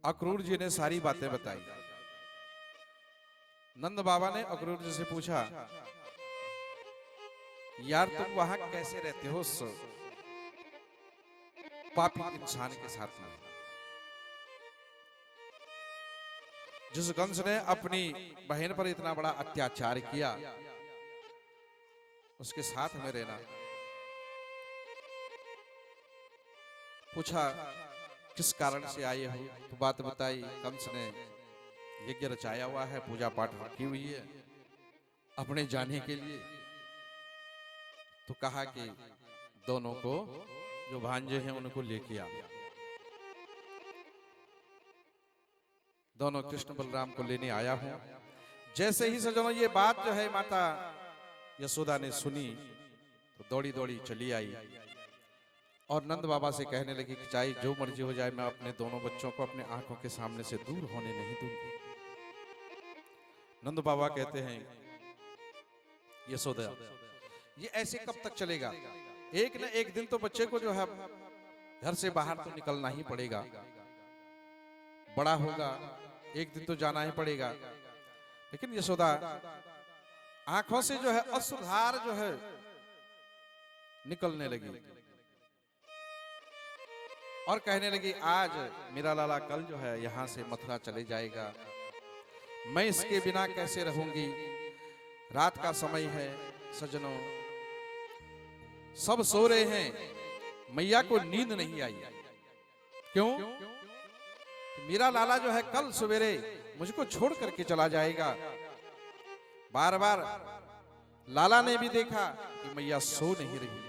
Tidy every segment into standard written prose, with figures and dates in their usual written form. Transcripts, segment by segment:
अक्रूर जी ने सारी बातें बताई। नंद बाबा ने अक्रूर जी से पूछा, यार तुम वहां कैसे रहते हो उस पापी इंसान के साथ में, जिस कंस ने अपनी बहन पर इतना बड़ा अत्याचार किया, उसके साथ में रहना। पूछा किस कारण से आए हो, तो बात बताई। कंस ने यज्ञ रचाया हुआ है, पूजा पाठ रखी हुई है अपने जाने के लिए। तो कहा कि दोनों को, जो भांजे हैं उनको लेके आ। दोनों कृष्ण बलराम को लेने आया हूं। जैसे ही सजनों ये बात जो है माता यशोदा ने सुनी तो दौड़ी दौड़ी चली आई और नंद बाबा से कहने लगी कि चाहे जो मर्जी हो जाए, मैं अपने दोनों बच्चों को अपने आंखों के सामने से दूर होने नहीं दूंगी। नंद बाबा कहते हैं, यशोदा ये ऐसे कब तक चलेगा? एक न एक दिन तो बच्चे को जो है घर से बाहर तो निकलना ही पड़ेगा, बड़ा होगा, एक दिन तो जाना ही पड़ेगा। लेकिन यशोदा आंखों से जो है अश्रुधार जो है निकलने लगी और कहने लगी, आज मेरा लाला कल जो है यहां से मथुरा चले जाएगा, मैं इसके बिना कैसे रहूंगी? रात का समय है सजनों, सब सो रहे हैं, मैया को नींद नहीं आई। क्यों? मेरा लाला जो है कल सवेरे मुझको छोड़ करके चला जाएगा। बार बार लाला ने भी देखा कि मैया सो नहीं रही।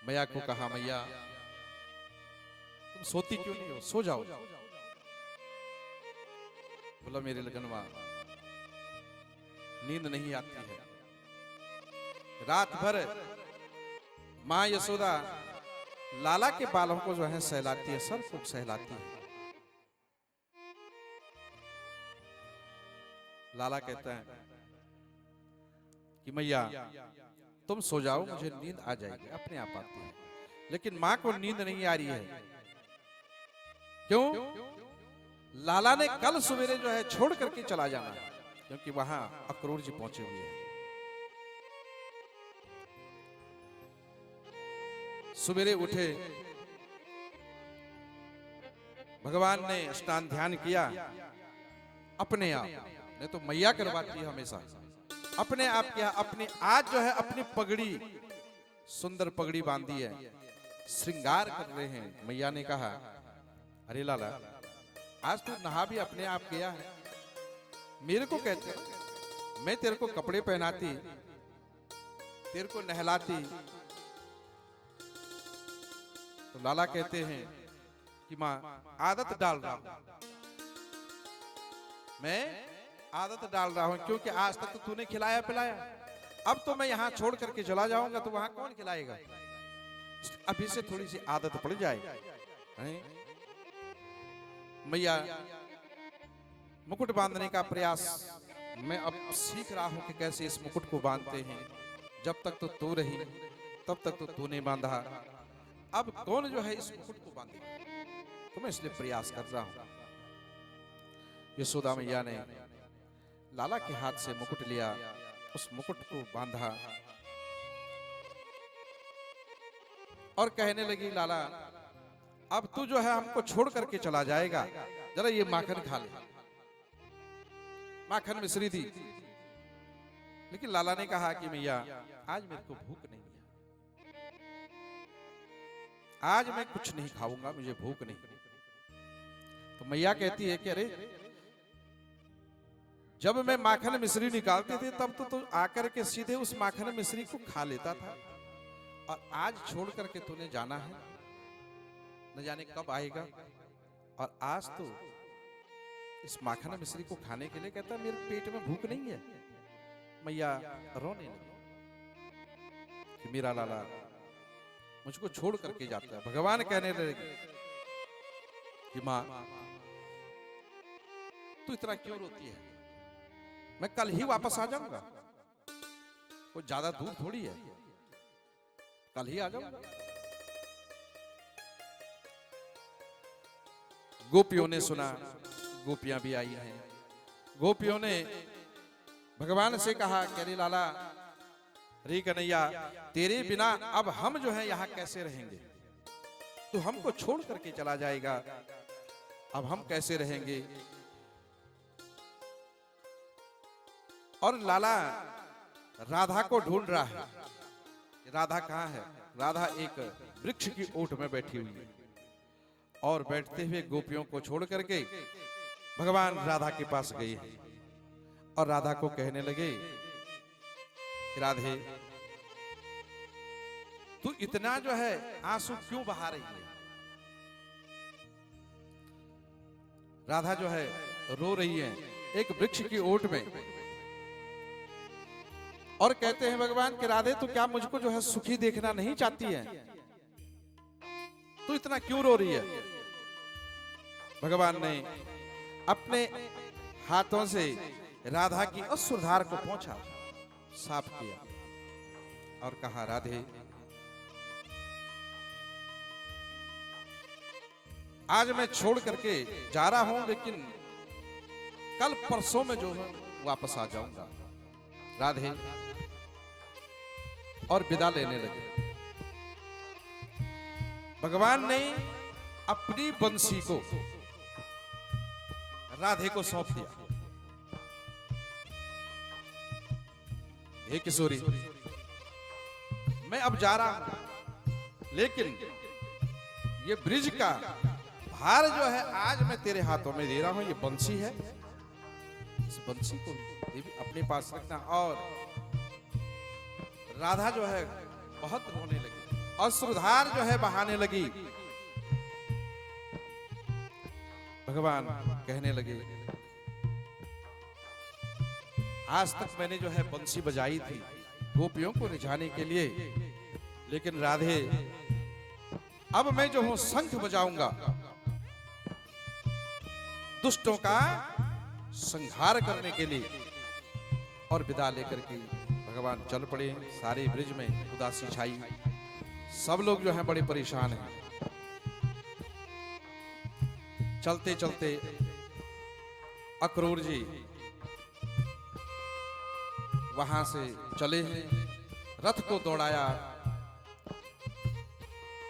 मैया को कहा, मैया तुम सोती क्यों नहीं हो, सो जाओ। बोला, मेरे लगनवा नींद नहीं आती है। रात भर मां यशोदा लाला के बालों को जो है सहलाती है, सर को सहलाती है। लाला कहता है कि मैया तुम सो जाओ, मुझे नींद आ जाएगी, अपने आप आती है। लेकिन मां को नींद नहीं आ रही है। क्यों? लाला ने कल सवेरे जो है छोड़ करके चला जाना है, क्योंकि वहां अक्रूर जी पहुंचे हुए हैं। सवेरे उठे, भगवान ने स्नान ध्यान किया अपने आप, नहीं तो मैया करवाती है हमेशा, अपने आप किया। अपने आज जो है अपनी पगड़ी, सुंदर पगड़ी बांधी है, श्रृंगार कर रहे हैं। मैया ने कहा, अरे लाला आज तू नहा भी अपने आप किया है, मेरे को कहते मैं तेरे को कपड़े पहनाती, तेरे को नहलाती। तो लाला कहते हैं कि मां आदत डाल रहा हूं, मैं आदत डाल रहा हूं, क्योंकि आज तक तो तूने खिलाया पिलाया, अब तो मैं यहां छोड़ करके चला जाऊंगा तो वहां कौन खिलाएगा? अभी से थोड़ी सी आदत पड़ जाए। मैया मुकुट बांधने का प्रयास मैं अब सीख रहा हूं कि कैसे इस मुकुट को बांधते हैं। जब तक तो तू रही तब तक तो तूने बांधा, अब कौन जो है इस मुकुट को बांधेगा? तो मैं इसलिए प्रयास कर रहा हूं। यशोदा मैया ने लाला के हाथ से मुकुट लिया, उस मुकुट को बांधा और कहने लगी, लाला अब तू जो है हमको छोड़ करके चला जाएगा, जरा ये माखन खा ले। माखन मिश्री दी, लेकिन लाला ने कहा कि मैया आज मेरे को भूख नहीं है, आज मैं कुछ नहीं खाऊंगा, मुझे भूख नहीं। तो मैया कहती है कि अरे जब मैं माखन मिश्री निकालते थे तब तो आकर के सीधे उस माखन मिश्री को खा लेता था, और आज छोड़ करके तूने जाना है, न जाने कब आएगा, और आज तो इस माखन मिश्री को खाने के लिए कहता मेरे पेट में भूख नहीं है। मैया रोने लगी कि मेरा लाला मुझको छोड़ करके जाता है। भगवान कहने लगे कि मां तू इतना क्यों रोती है, मैं कल ही वापस आ जाऊंगा, कोई ज्यादा दूर थोड़ी है, कल ही आ जाऊंगा। गोपियों ने सुना, गोपियां भी आई हैं। गोपियों ने भगवान से कहा कि अरे लाला, रे कन्हैया, तेरे बिना अब हम जो है यहाँ कैसे रहेंगे? तू हमको छोड़ करके चला जाएगा, अब हम कैसे रहेंगे? और लाला राधा को ढूंढ रहा है। राधा कहाँ है? राधा एक वृक्ष की ओट में बैठी हुई है और बैठते हुए गोपियों को छोड़ करके भगवान राधा के पास गए और राधा को कहने लगे, राधे, तू इतना जो है आंसू क्यों बहा रही है? राधा जो है रो रही है एक वृक्ष की ओट में और कहते हैं भगवान कि राधे, तू क्या मुझको जो है सुखी देखना नहीं चाहती है? तू इतना क्यों रो रही है? भगवान ने अपने हाथों से राधा की अश्रुधार को पोंछा, साफ किया और कहा, राधे, आज मैं छोड़ करके जा रहा हूं, लेकिन कल परसों में जो है वापस आ जाऊंगा। राधे, और विदा लेने लगे। भगवान ने अपनी बंसी को राधे को सौंप दिया। हे किशोरी, मैं अब जा रहा हूं, लेकिन ये ब्रिज का भार जो है आज मैं तेरे हाथों में दे रहा हूं। ये बंसी है, इस बंसी को अपने पास रखना। और राधा जो है बहुत रोने लगी, अश्रुधार जो है बहाने लगी। भगवान कहने लगे, आज तक मैंने जो है बंसी बजाई थी गोपियों को रिझाने के लिए, लेकिन राधे, अब मैं जो हूं शंख बजाऊंगा, दुष्टों का संहार करने के लिए। और विदा लेकर के भगवान चल पड़े। सारे ब्रिज में उदासी छाई, सब लोग जो हैं बड़े परेशान हैं। चलते चलते अक्रूर जी वहां से चले हैं, रथ को दौड़ाया,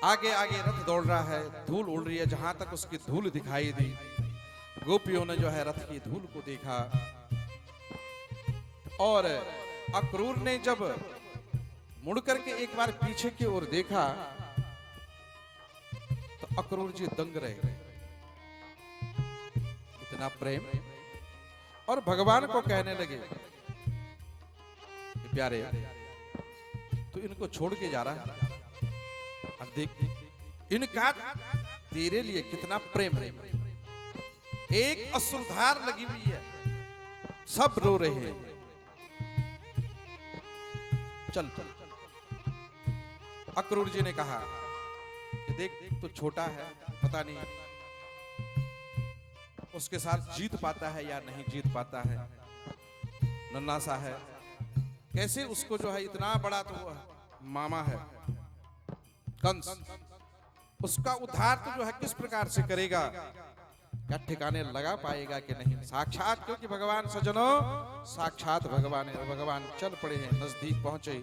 आगे आगे रथ दौड़ रहा है, धूल उड़ रही है, जहां तक उसकी धूल दिखाई दी। गोपियों ने जो है रथ की धूल को देखा और अक्रूर ने जब मुड़ करके एक बार पीछे की ओर देखा तो अक्रूर जी दंग रह गए, इतना प्रेम। और भगवान को कहने लगे, प्यारे, तू इनको छोड़ के जा रहा है, अब देख इनका तेरे लिए कितना प्रेम है। एक अश्रुधार लगी हुई है, सब रो रहे हैं। चल चल। अक्रूर जी ने कहा कि देख तो छोटा है, पता नहीं उसके साथ जीत पाता है या नहीं जीत पाता है, नन्हा सा है, कैसे उसको जो है इतना बड़ा तो मामा है कंस, उसका उद्धार तो जो है किस प्रकार से करेगा, क्या ठिकाने लगा पाएगा कि नहीं। साक्षात, क्योंकि भगवान सजनों साक्षात भगवान है। भगवान चल पड़े हैं, नजदीक पहुंचे,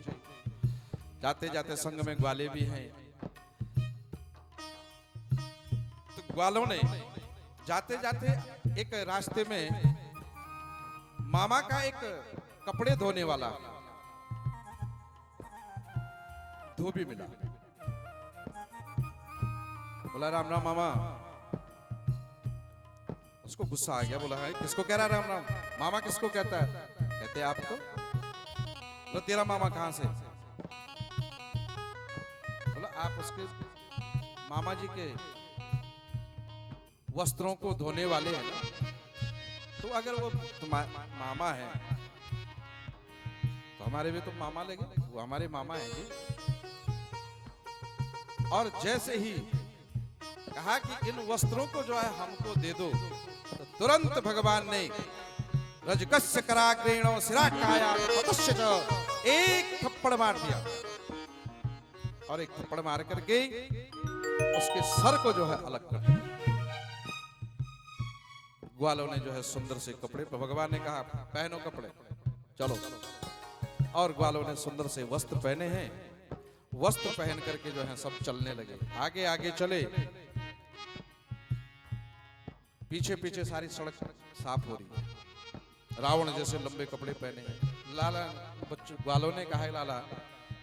जाते जाते संग में ग्वाले भी हैं। तो ग्वालों ने जाते जाते एक रास्ते में मामा का एक कपड़े धोने वाला धोबी मिला। बोला, राम राम मामा। उसको गुस्सा आ गया, बोला, है किसको कह रहा राम राम? मामा किसको कहता है? कहते हैं आपको। तो तेरा मामा कहां से? बोला, आप उसके मामा जी के वस्त्रों को धोने वाले हैं ना, तो अगर वो मामा है तो हमारे भी तो मामा लगे, वो हमारे मामा हैं जी। और जैसे ही कहा कि इन वस्त्रों को जो है हमको दे दो, तो तुरंत भगवान ने रजकस्य कराग्रेणो शिराकाया एक थप्पड़ मार दिया और एक थप्पड़ मार करके उसके सर को जो है अलग कर दिया। ग्वालों ने जो है सुंदर से कपड़े, भगवान ने कहा पहनो कपड़े, चलो। और ग्वालों ने सुंदर से वस्त्र पहने हैं। वस्त्र पहन करके जो है सब चलने लगे, आगे आगे चले। पीछे पीछे सारी सड़क साफ हो रही है। रावण जैसे लंबे कपड़े पहने हैं। लाला बच्चों ग्वालों ने कहा लाला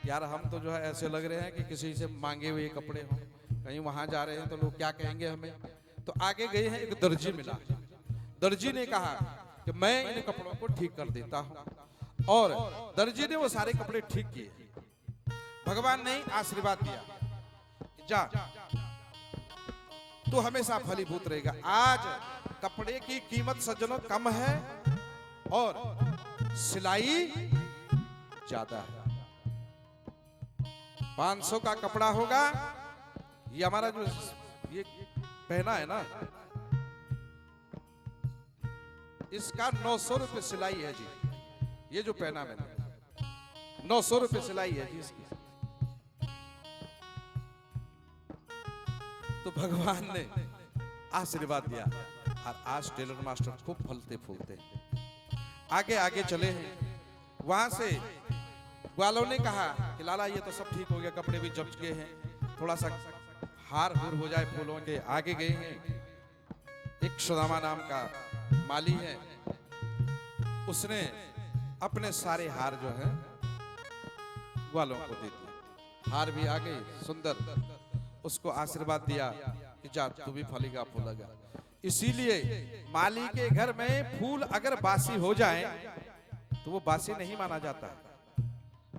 यार हम तो जो है ऐसे लग रहे हैं कि किसी से मांगे हुए कपड़े हों, कहीं वहां जा रहे हैं तो लोग क्या कहेंगे हमें। तो आगे गए हैं, एक दर्जी मिला। दर्जी ने कहा कि मैं इन कपड़ों को ठीक कर देता हूं। और दर्जी ने वो सारे कपड़े ठीक किए। भगवान ने आशीर्वाद दिया, जा तो हमेशा फलीभूत रहेगा। आज कपड़े की कीमत सज्जनों कम है और सिलाई ज्यादा है। 500 का कपड़ा होगा, ये हमारा जो ये पहना है ना, इसका 900 रुपये सिलाई है जी। ये जो पहना मैंने 900 रुपये सिलाई है जी इसकी। तो भगवान ने आशीर्वाद दिया और आज टेलर मास्टर खूब फलते फूलते आगे आगे चले हैं। वहां से ग्वालों ने कहा कि लाला ये तो सब ठीक हो गया, कपड़े भी जम गए हैं, थोड़ा सा हार हूर हो जाए फूलों के। आगे गए हैं, एक सुदामा नाम का माली है, उसने अपने सारे हार जो है ग्वालों को दे दिए। हार भी आ गए सुंदर, उसको आशीर्वाद दिया कि जा तू भी फलेगा फूलेगा। इसीलिए माली के घर में फूल अगर बासी हो जाए तो वो बासी नहीं माना जाता।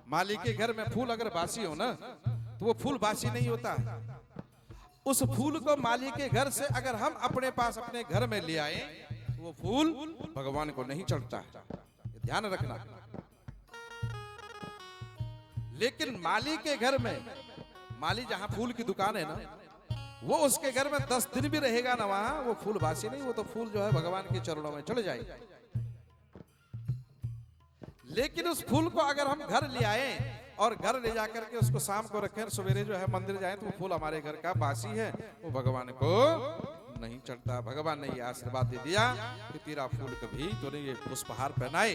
माली के घर में फूल अगर बासी हो ना तो वो फूल बासी नहीं होता। उस फूल को माली के घर से अगर हम अपने पास अपने घर में ले आए तो वो फूल भगवान को नहीं चढ़ता, ध्यान रखना। लेकिन माली के घर में, माली जहां फूल की दुकान है ना, वो उसके घर में 10 दिन भी रहेगा ना, वहां वो फूल बासी नहीं, वो तो फूल जो है भगवान के चरणों में चढ़ जाएगा। लेकिन उस फूल को अगर हम घर ले आए और घर ले जाकर के उसको शाम को रखें, सवेरे जो है मंदिर जाए तो वो फूल हमारे घर का बासी है, वो भगवान को नहीं चढ़ता। भगवान ने ये आशीर्वाद दे दिया कि तेरा फूल कभी तूने ये पुष्पहार पहनाए